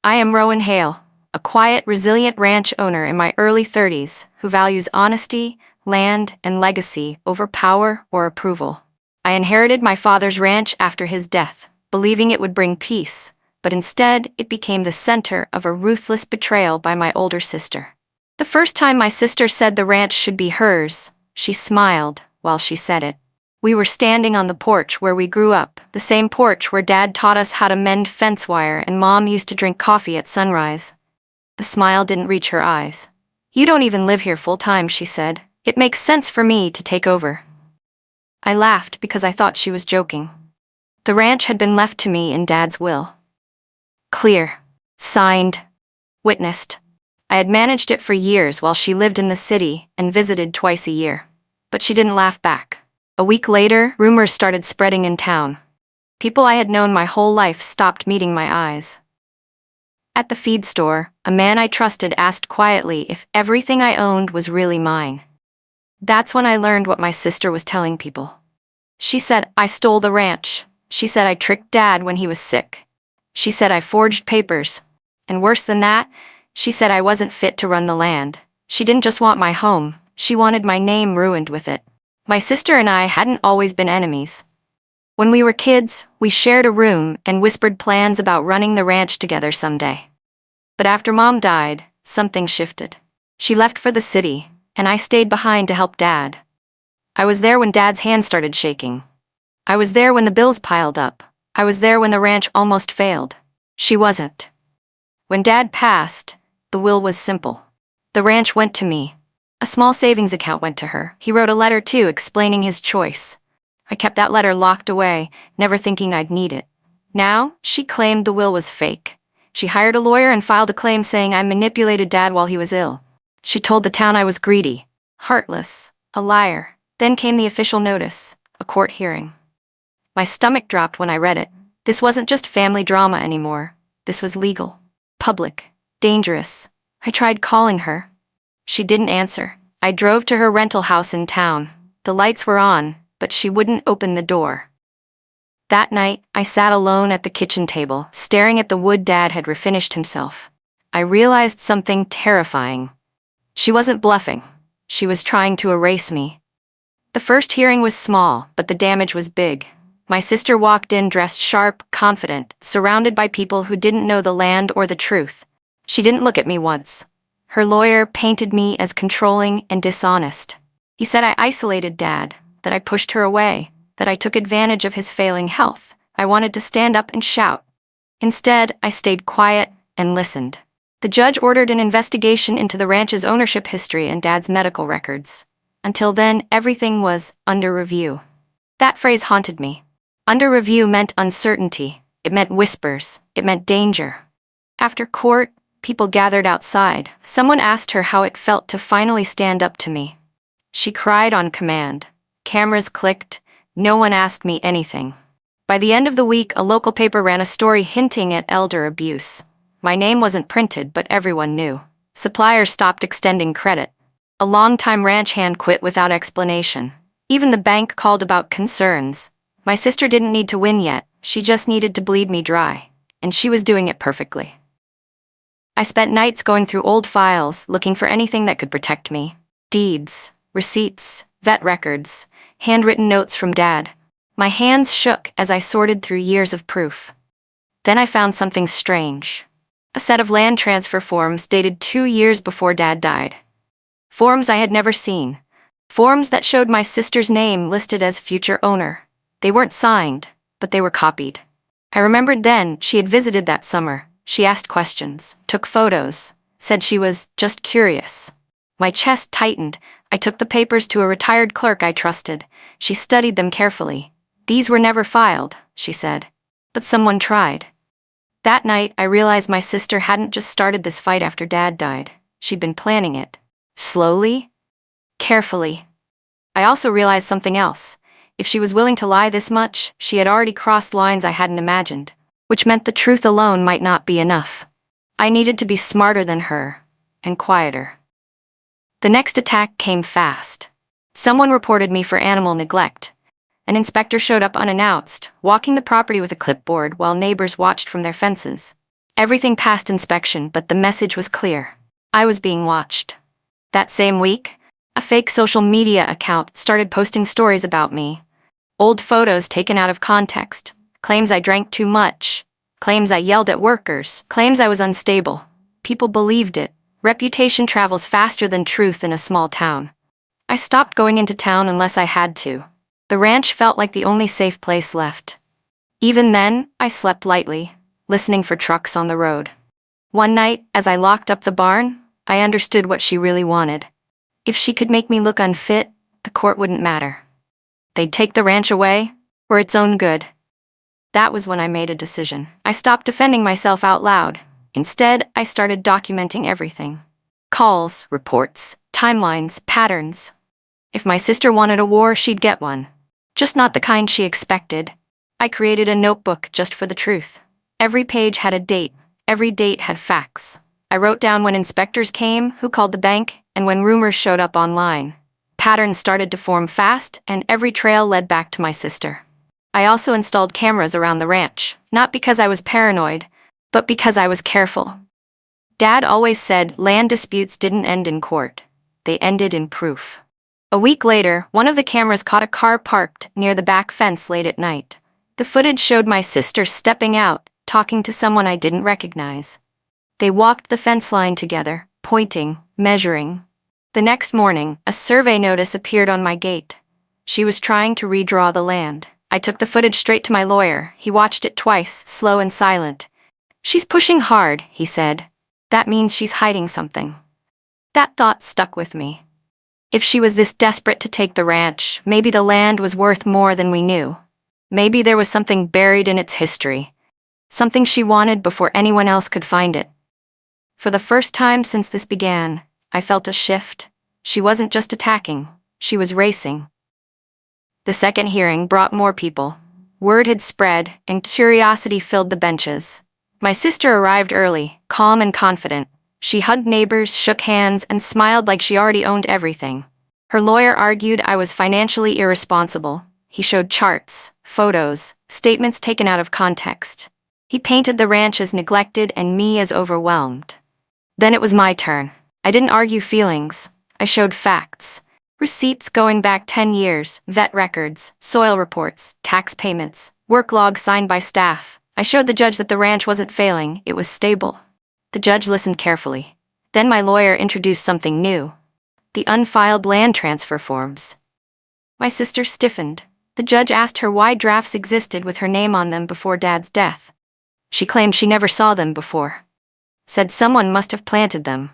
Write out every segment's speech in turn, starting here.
I am Rowan Hale, a quiet, resilient ranch owner in my early 30s who values honesty, land, and legacy over power or approval. I inherited my father's ranch after his death, believing it would bring peace, but instead it became the center of a ruthless betrayal by my older sister. The first time my sister said the ranch should be hers, she smiled while she said it. We were standing on the porch where we grew up, the same porch where Dad taught us how to mend fence wire and Mom used to drink coffee at sunrise. The smile didn't reach her eyes. "You don't even live here full-time," she said. "It makes sense for me to take over." I laughed because I thought she was joking. The ranch had been left to me in Dad's will. Clear. Signed. Witnessed. I had managed it for years while she lived in the city and visited twice a year. But she didn't laugh back. A week later, rumors started spreading in town. People I had known my whole life stopped meeting my eyes. At the feed store, a man I trusted asked quietly if everything I owned was really mine. That's when I learned what my sister was telling people. She said I stole the ranch. She said I tricked Dad when he was sick. She said I forged papers. And worse than that, she said I wasn't fit to run the land. She didn't just want my home, she wanted my name ruined with it. My sister and I hadn't always been enemies. When we were kids, we shared a room and whispered plans about running the ranch together someday. But after Mom died, something shifted. She left for the city, and I stayed behind to help Dad. I was there when Dad's hand started shaking. I was there when the bills piled up. I was there when the ranch almost failed. She wasn't. When Dad passed, the will was simple. The ranch went to me. A small savings account went to her. He wrote a letter too, explaining his choice. I kept that letter locked away, never thinking I'd need it. Now, she claimed the will was fake. She hired a lawyer and filed a claim saying I manipulated Dad while he was ill. She told the town I was greedy, heartless, a liar. Then came the official notice, a court hearing. My stomach dropped when I read it. This wasn't just family drama anymore. This was legal, public, dangerous. I tried calling her. She didn't answer. I drove to her rental house in town. The lights were on, but she wouldn't open the door. That night, I sat alone at the kitchen table, staring at the wood Dad had refinished himself. I realized something terrifying. She wasn't bluffing. She was trying to erase me. The first hearing was small, but the damage was big. My sister walked in dressed sharp, confident, surrounded by people who didn't know the land or the truth. She didn't look at me once. Her lawyer painted me as controlling and dishonest. He said I isolated Dad, that I pushed her away, that I took advantage of his failing health. I wanted to stand up and shout. Instead, I stayed quiet and listened. The judge ordered an investigation into the ranch's ownership history and Dad's medical records. Until then, everything was under review. That phrase haunted me. Under review meant uncertainty. It meant whispers. It meant danger. After court, people gathered outside. Someone asked her how it felt to finally stand up to me. She cried on command. Cameras clicked. No one asked me anything. By the end of the week, a local paper ran a story hinting at elder abuse. My name wasn't printed, but everyone knew. Suppliers stopped extending credit. A longtime ranch hand quit without explanation. Even the bank called about concerns. My sister didn't need to win yet. She just needed to bleed me dry. And she was doing it perfectly. I spent nights going through old files, looking for anything that could protect me. Deeds, receipts, vet records, handwritten notes from Dad. My hands shook as I sorted through years of proof. Then I found something strange. A set of land transfer forms dated 2 years before Dad died. Forms I had never seen. Forms that showed my sister's name listed as future owner. They weren't signed, but they were copied. I remembered then she had visited that summer. She asked questions, took photos, said she was just curious. My chest tightened. I took the papers to a retired clerk I trusted. She studied them carefully. "These were never filed," she said. But someone tried. That night, I realized my sister hadn't just started this fight after Dad died. She'd been planning it. Slowly, carefully. I also realized something else. If she was willing to lie this much, she had already crossed lines I hadn't imagined, which meant the truth alone might not be enough. I needed to be smarter than her, and quieter. The next attack came fast. Someone reported me for animal neglect. An inspector showed up unannounced, walking the property with a clipboard while neighbors watched from their fences. Everything passed inspection, but the message was clear. I was being watched. That same week, a fake social media account started posting stories about me. Old photos taken out of context, claims I drank too much, claims I yelled at workers, claims I was unstable. People believed it. Reputation travels faster than truth in a small town. I stopped going into town unless I had to. The ranch felt like the only safe place left. Even then, I slept lightly, listening for trucks on the road. One night, as I locked up the barn, I understood what she really wanted. If she could make me look unfit, the court wouldn't matter. They'd take the ranch away, for its own good. That was when I made a decision. I stopped defending myself out loud. Instead, I started documenting everything. Calls, reports, timelines, patterns. If my sister wanted a war, she'd get one. Just not the kind she expected. I created a notebook just for the truth. Every page had a date. Every date had facts. I wrote down when inspectors came, who called the bank, and when rumors showed up online. Patterns started to form fast, and every trail led back to my sister. I also installed cameras around the ranch, not because I was paranoid, but because I was careful. Dad always said land disputes didn't end in court. They ended in proof. A week later, one of the cameras caught a car parked near the back fence late at night. The footage showed my sister stepping out, talking to someone I didn't recognize. They walked the fence line together, pointing, measuring. The next morning, a survey notice appeared on my gate. She was trying to redraw the land. I took the footage straight to my lawyer. He watched it twice, slow and silent. "She's pushing hard," he said. "That means she's hiding something." That thought stuck with me. If she was this desperate to take the ranch, maybe the land was worth more than we knew. Maybe there was something buried in its history. Something she wanted before anyone else could find it. For the first time since this began, I felt a shift. She wasn't just attacking, she was racing. The second hearing brought more people. Word had spread, and curiosity filled the benches. My sister arrived early, calm and confident. She hugged neighbors, shook hands, and smiled like she already owned everything. Her lawyer argued I was financially irresponsible. He showed charts, photos, statements taken out of context. He painted the ranch as neglected and me as overwhelmed. Then it was my turn. I didn't argue feelings. I showed facts. Receipts going back 10 years, vet records, soil reports, tax payments, work logs signed by staff. I showed the judge that the ranch wasn't failing, it was stable. The judge listened carefully. Then my lawyer introduced something new. The unfiled land transfer forms. My sister stiffened. The judge asked her why drafts existed with her name on them before Dad's death. She claimed she never saw them before. Said someone must have planted them.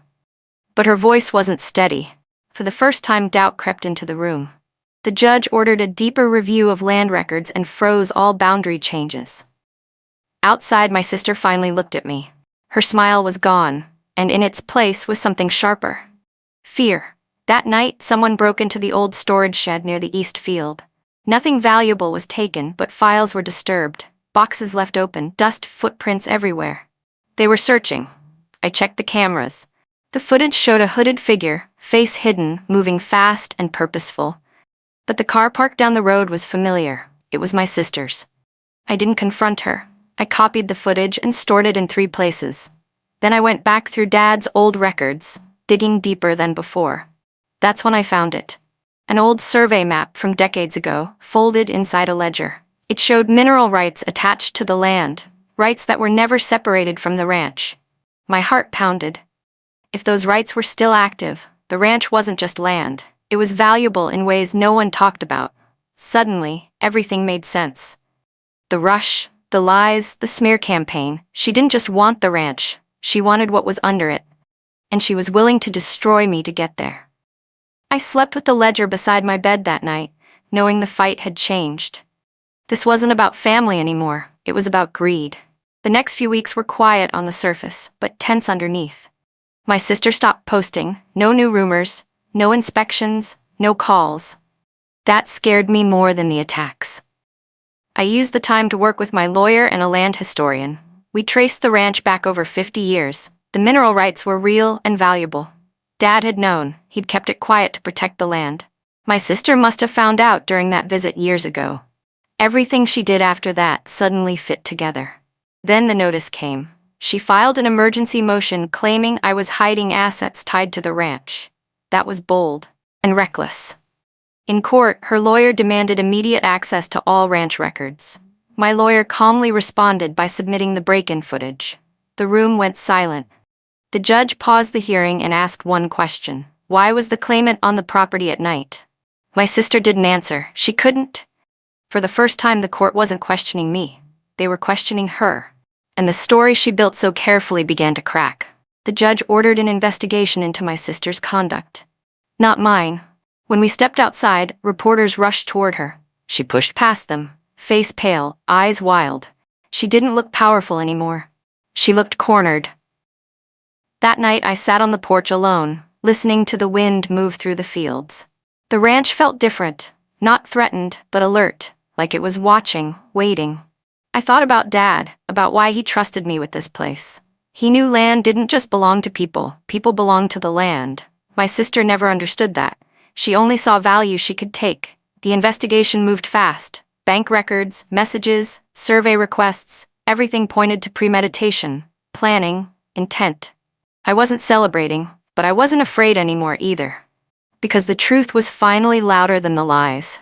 But her voice wasn't steady. For the first time, doubt crept into the room. The judge ordered a deeper review of land records and froze all boundary changes. Outside, my sister finally looked at me. Her smile was gone, and in its place was something sharper. Fear. That night, someone broke into the old storage shed near the east field. Nothing valuable was taken, but files were disturbed, boxes left open, dust, footprints everywhere. They were searching. I checked the cameras. The footage showed a hooded figure, face hidden, moving fast and purposeful. But the car parked down the road was familiar. It was my sister's. I didn't confront her. I copied the footage and stored it in 3 places. Then I went back through Dad's old records, digging deeper than before. That's when I found it. An old survey map from decades ago, folded inside a ledger. It showed mineral rights attached to the land, rights that were never separated from the ranch. My heart pounded. If those rights were still active, the ranch wasn't just land. It was valuable in ways no one talked about. Suddenly, everything made sense. The rush, the lies, the smear campaign. She didn't just want the ranch, she wanted what was under it. And she was willing to destroy me to get there. I slept with the ledger beside my bed that night, knowing the fight had changed. This wasn't about family anymore, it was about greed. The next few weeks were quiet on the surface, but tense underneath. My sister stopped posting, no new rumors, no inspections, no calls. That scared me more than the attacks. I used the time to work with my lawyer and a land historian. We traced the ranch back over 50 years. The mineral rights were real and valuable. Dad had known, he'd kept it quiet to protect the land. My sister must have found out during that visit years ago. Everything she did after that suddenly fit together. Then the notice came. She filed an emergency motion claiming I was hiding assets tied to the ranch. That was bold and reckless. In court, her lawyer demanded immediate access to all ranch records. My lawyer calmly responded by submitting the break-in footage. The room went silent. The judge paused the hearing and asked one question. Why was the claimant on the property at night? My sister didn't answer. She couldn't. For the first time, the court wasn't questioning me. They were questioning her. And the story she built so carefully began to crack. The judge ordered an investigation into my sister's conduct. Not mine. When we stepped outside, reporters rushed toward her. She pushed past them, face pale, eyes wild. She didn't look powerful anymore. She looked cornered. That night I sat on the porch alone, listening to the wind move through the fields. The ranch felt different, not threatened, but alert, like it was watching, waiting. I thought about Dad, about why he trusted me with this place. He knew land didn't just belong to people, people belonged to the land. My sister never understood that. She only saw value she could take. The investigation moved fast. Bank records, messages, survey requests, everything pointed to premeditation, planning, intent. I wasn't celebrating, but I wasn't afraid anymore either. Because the truth was finally louder than the lies.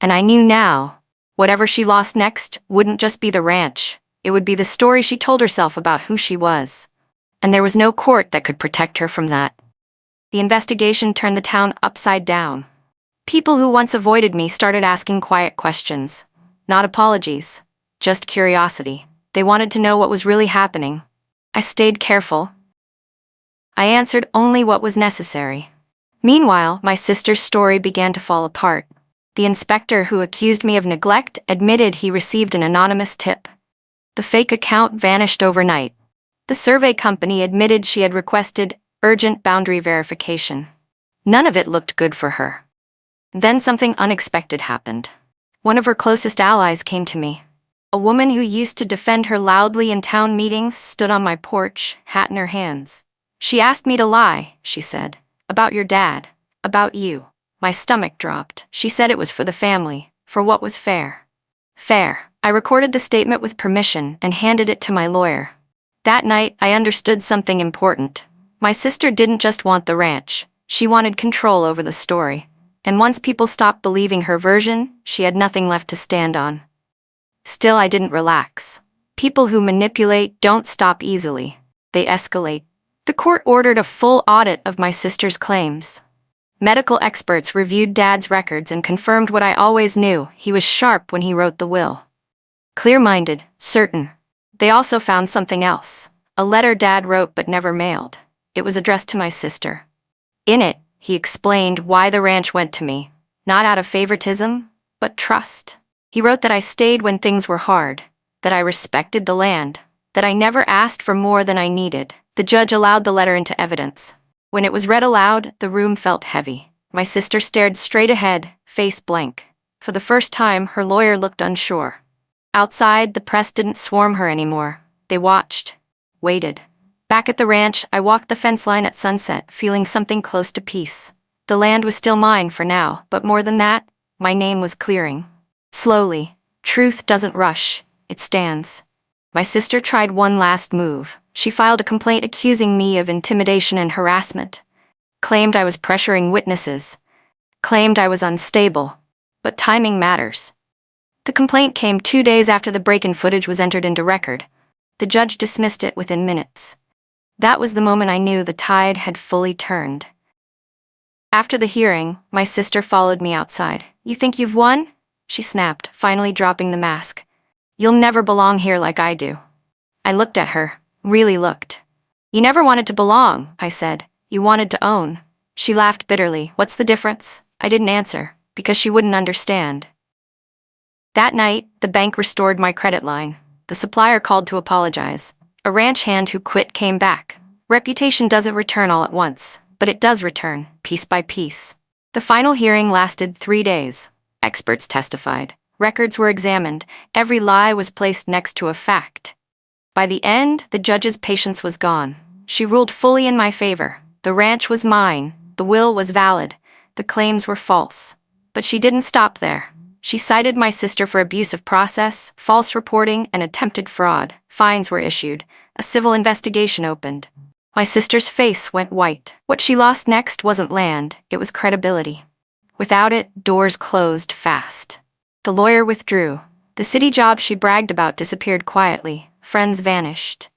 And I knew now, whatever she lost next wouldn't just be the ranch. It would be the story she told herself about who she was. And there was no court that could protect her from that. The investigation turned the town upside down. People who once avoided me started asking quiet questions. Not apologies, just curiosity. They wanted to know what was really happening. I stayed careful. I answered only what was necessary. Meanwhile, my sister's story began to fall apart. The inspector who accused me of neglect admitted he received an anonymous tip. The fake account vanished overnight. The survey company admitted she had requested urgent boundary verification. None of it looked good for her. Then something unexpected happened. One of her closest allies came to me. A woman who used to defend her loudly in town meetings stood on my porch, hat in her hands. She asked me to lie, she said. About your dad. About you. My stomach dropped. She said it was for the family, for what was fair. Fair. I recorded the statement with permission and handed it to my lawyer. That night, I understood something important. My sister didn't just want the ranch. She wanted control over the story. And once people stopped believing her version, she had nothing left to stand on. Still, I didn't relax. People who manipulate don't stop easily. They escalate. The court ordered a full audit of my sister's claims. Medical experts reviewed Dad's records and confirmed what I always knew. He was sharp when he wrote the will. Clear-minded, certain. They also found something else. A letter Dad wrote but never mailed. It was addressed to my sister. In it, he explained why the ranch went to me. Not out of favoritism, but trust. He wrote that I stayed when things were hard, that I respected the land, that I never asked for more than I needed. The judge allowed the letter into evidence. When it was read aloud, the room felt heavy. My sister stared straight ahead, face blank. For the first time, her lawyer looked unsure. Outside, the press didn't swarm her anymore. They watched, waited. Back at the ranch, I walked the fence line at sunset, feeling something close to peace. The land was still mine for now, but more than that, my name was clearing. Slowly. Truth doesn't rush, it stands. My sister tried one last move. She filed a complaint accusing me of intimidation and harassment. Claimed I was pressuring witnesses. Claimed I was unstable. But timing matters. The complaint came 2 days after the break-in footage was entered into record. The judge dismissed it within minutes. That was the moment I knew the tide had fully turned. After the hearing, my sister followed me outside. "You think you've won?" she snapped, finally dropping the mask. "You'll never belong here like I do." I looked at her, really looked. "You never wanted to belong," I said. "You wanted to own." She laughed bitterly. "What's the difference?" I didn't answer, because she wouldn't understand. That night, the bank restored my credit line. The supplier called to apologize. A ranch hand who quit came back. Reputation doesn't return all at once, but it does return, piece by piece. The final hearing lasted 3 days. Experts testified. Records were examined. Every lie was placed next to a fact. By the end, the judge's patience was gone. She ruled fully in my favor. The ranch was mine. The will was valid. The claims were false. But she didn't stop there. She cited my sister for abuse of process, false reporting, and attempted fraud. Fines were issued. A civil investigation opened. My sister's face went white. What she lost next wasn't land, it was credibility. Without it, doors closed fast. The lawyer withdrew. The city job she bragged about disappeared quietly. Friends vanished.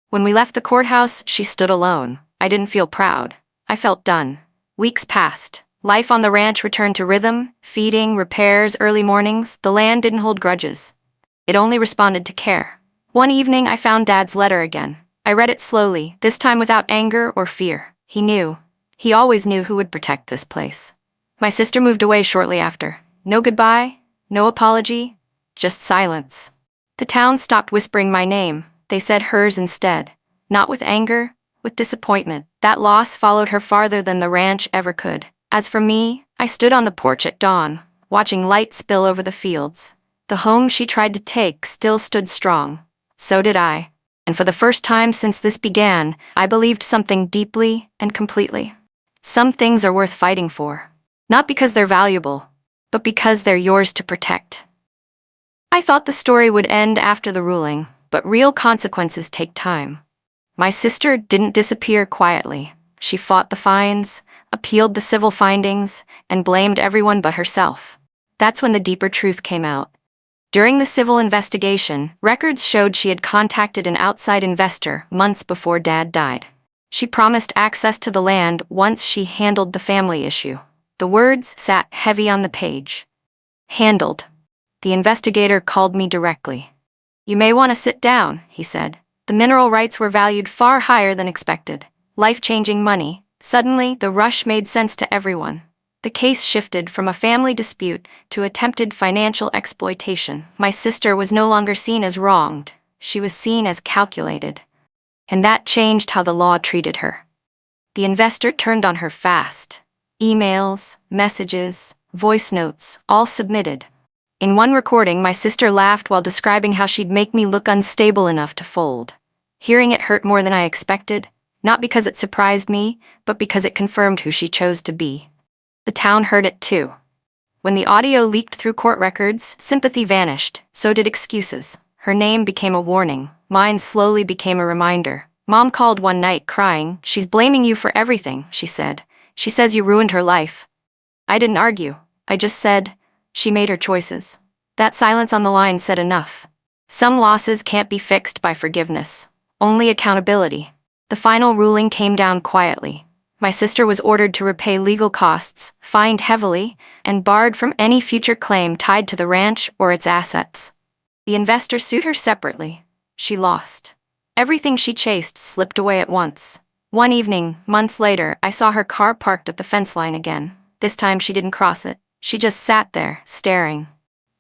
When we left the courthouse, she stood alone. I didn't feel proud. I felt done. Weeks passed. Life on the ranch returned to rhythm, feeding, repairs, early mornings. The land didn't hold grudges. It only responded to care. One evening, I found Dad's letter again. I read it slowly, this time without anger or fear. He knew. He always knew who would protect this place. My sister moved away shortly after. No goodbye, no apology, just silence. The town stopped whispering my name. They said hers instead. Not with anger, with disappointment. That loss followed her farther than the ranch ever could. As for me, I stood on the porch at dawn, watching light spill over the fields. The home she tried to take still stood strong. So did I. And for the first time since this began, I believed something deeply and completely. Some things are worth fighting for. Not because they're valuable, but because they're yours to protect. I thought the story would end after the ruling, but real consequences take time. My sister didn't disappear quietly. She fought the fines, appealed the civil findings, and blamed everyone but herself. That's when the deeper truth came out. During the civil investigation, records showed she had contacted an outside investor months before Dad died. She promised access to the land once she handled the family issue. The words sat heavy on the page. Handled. The investigator called me directly. "You may want to sit down," he said. The mineral rights were valued far higher than expected. Life-changing money. Suddenly, the rush made sense to everyone. The case shifted from a family dispute to attempted financial exploitation. My sister was no longer seen as wronged. She was seen as calculated. And that changed how the law treated her. The investor turned on her fast. Emails, messages, voice notes, all submitted. In one recording, my sister laughed while describing how she'd make me look unstable enough to fold. Hearing it hurt more than I expected, not because it surprised me, but because it confirmed who she chose to be. The town heard it too. When the audio leaked through court records, sympathy vanished, so did excuses. Her name became a warning. Mine slowly became a reminder. Mom called one night crying. "She's blaming you for everything," she said. "She says you ruined her life." I didn't argue. I just said, she made her choices. That silence on the line said enough. Some losses can't be fixed by forgiveness. Only accountability. The final ruling came down quietly. My sister was ordered to repay legal costs, fined heavily, and barred from any future claim tied to the ranch or its assets. The investor sued her separately. She lost. Everything she chased slipped away at once. One evening, months later, I saw her car parked at the fence line again. This time she didn't cross it. She just sat there, staring.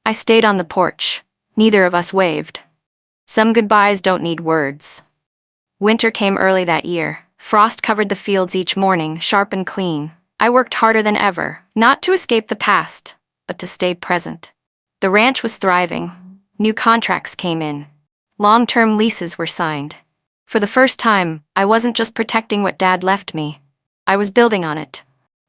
I stayed on the porch. Neither of us waved. Some goodbyes don't need words. Winter came early that year. Frost covered the fields each morning, sharp and clean. I worked harder than ever, not to escape the past, but to stay present. The ranch was thriving. New contracts came in. Long-term leases were signed. For the first time, I wasn't just protecting what Dad left me. I was building on it.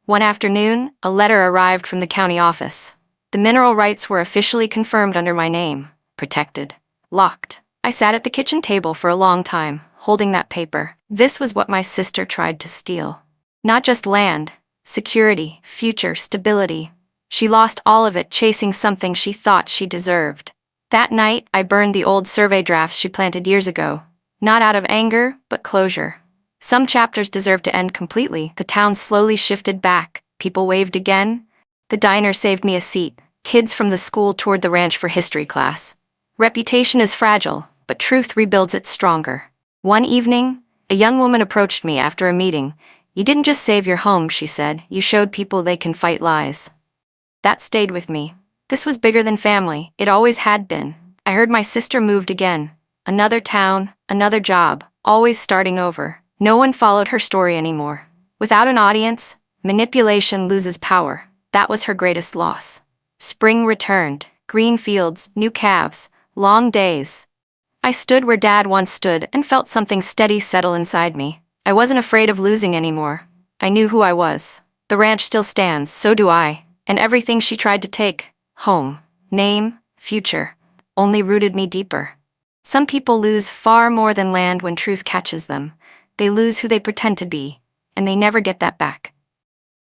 One afternoon, a letter arrived from the county office. The mineral rights were officially confirmed under my name. Protected. Locked. I sat at the kitchen table for a long time, holding that paper. This was what my sister tried to steal. Not just land, security, future, stability. She lost all of it chasing something she thought she deserved. That night, I burned the old survey drafts she planted years ago. Not out of anger, but closure. Some chapters deserved to end completely. The town slowly shifted back. People waved again. The diner saved me a seat. Kids from the school toured the ranch for history class. Reputation is fragile, but truth rebuilds it stronger. One evening, a young woman approached me after a meeting. "You didn't just save your home," she said. "You showed people they can fight lies." That stayed with me. This was bigger than family. It always had been. I heard my sister moved again. Another town, another job, always starting over. No one followed her story anymore. Without an audience, manipulation loses power. That was her greatest loss. Spring returned. Green fields, new calves, long days. I stood where Dad once stood and felt something steady settle inside me. I wasn't afraid of losing anymore. I knew who I was. The ranch still stands, so do I. And everything she tried to take, home, name, future, only rooted me deeper. Some people lose far more than land when truth catches them. They lose who they pretend to be, and they never get that back.